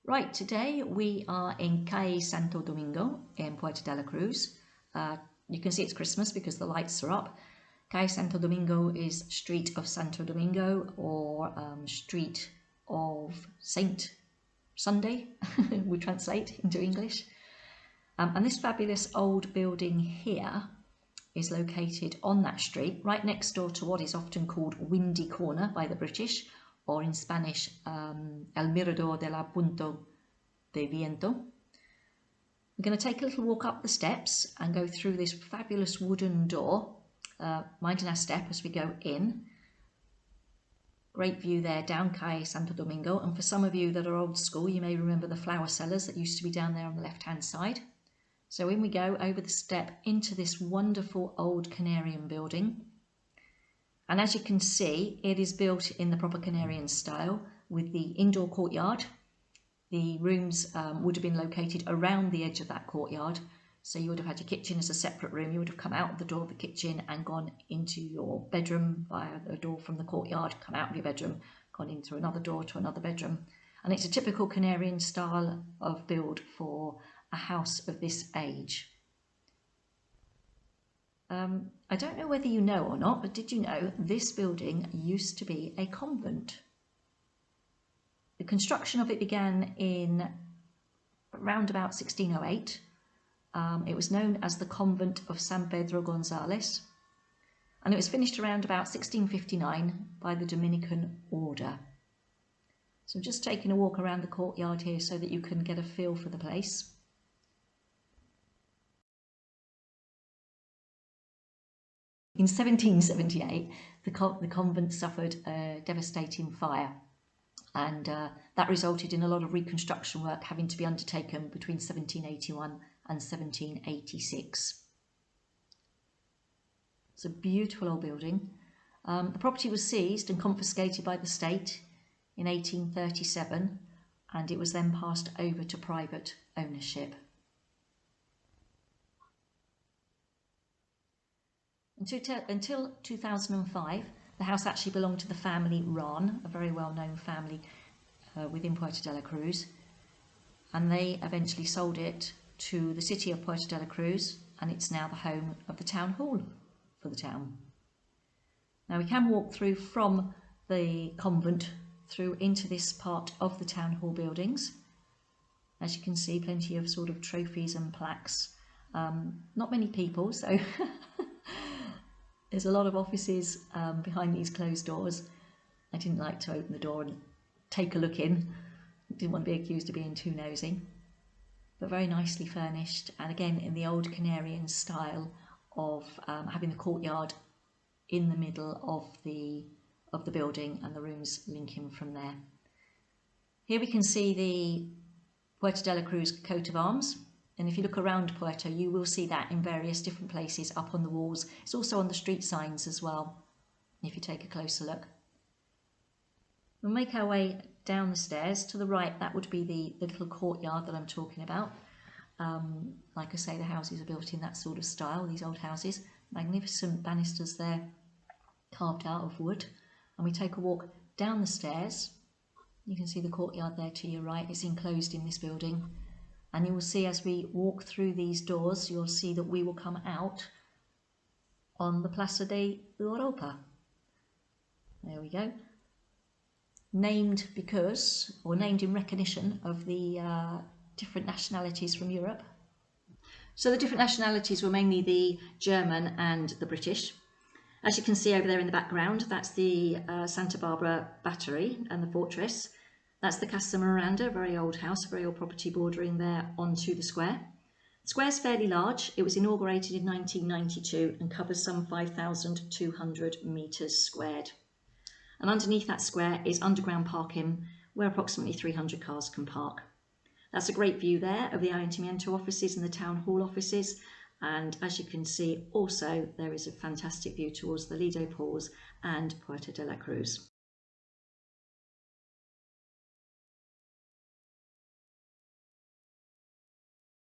Right, today we are in Calle Santo Domingo in Puerto de la Cruz. You can see it's Christmas because the lights are up. Calle Santo Domingo is Street of Santo Domingo, or Street of Saint Sunday, we translate into English. And this fabulous old building here is located on that street, right next door to what is often called Windy Corner by the British, or in Spanish, El Mirador de la Punta de Viento. We're going to take a little walk up the steps and go through this fabulous wooden door, minding our step as we go in. Great view there down Calle Santo Domingo, and for some of you that are old school, you may remember the flower cellars that used to be down there on the left hand side. So in we go over the step into this wonderful old Canarian building. And as you can see, it is built in the proper Canarian style with the indoor courtyard. The rooms would have been located around the edge of that courtyard. So you would have had your kitchen as a separate room. You would have come out of the door of the kitchen and gone into your bedroom via the door from the courtyard, come out of your bedroom, gone in through another door to another bedroom. And it's a typical Canarian style of build for a house of this age. I don't know whether you know or not, but did you know this building used to be a convent? The construction of it began in around about 1608. It was known as the Convent of San Pedro González, and it was finished around about 1659 by the Dominican order. So I'm just taking a walk around the courtyard here so that you can get a feel for the place. In 1778, the convent suffered a devastating fire, and that resulted in a lot of reconstruction work having to be undertaken between 1781 and 1786. It's a beautiful old building. The property was seized and confiscated by the state in 1837, and it was then passed over to private ownership. Until 2005, the house actually belonged to the family Ron, a very well-known family within Puerto de la Cruz, and they eventually sold it to the city of Puerto de la Cruz, and it's now the home of the town hall for the town. Now we can walk through from the convent through into this part of the town hall buildings. As you can see, plenty of sort of trophies and plaques. Not many people, so there's a lot of offices behind these closed doors. I didn't like to open the door and take a look in. Didn't want to be accused of being too nosy. But very nicely furnished, and again in the old Canarian style of having the courtyard in the middle of the building and the rooms linking from there. Here we can see the Puerto de la Cruz coat of arms. And if you look around Puerto, you will see that in various different places up on the walls. It's also on the street signs as well, if you take a closer look. We'll make our way down the stairs. To the right, that would be the little courtyard that I'm talking about. Like I say, the houses are built in that sort of style, these old houses. Magnificent banisters there, carved out of wood. And we take a walk down the stairs. You can see the courtyard there to your right. It's enclosed in this building. And you will see as we walk through these doors, you'll see that we will come out on the Plaza de Europa. There we go. Named because, or named in recognition of the different nationalities from Europe. So the different nationalities were mainly the German and the British. As you can see over there in the background, that's the Santa Barbara Battery and the fortress. That's the Casa Miranda, a very old house, a very old property bordering there onto the square. The square's fairly large. It was inaugurated in 1992 and covers some 5,200 metres squared. And underneath that square is underground parking, where approximately 300 cars can park. That's a great view there of the Ayuntamiento offices and the town hall offices. And as you can see, also there is a fantastic view towards the Lido Pools and Puerto de la Cruz.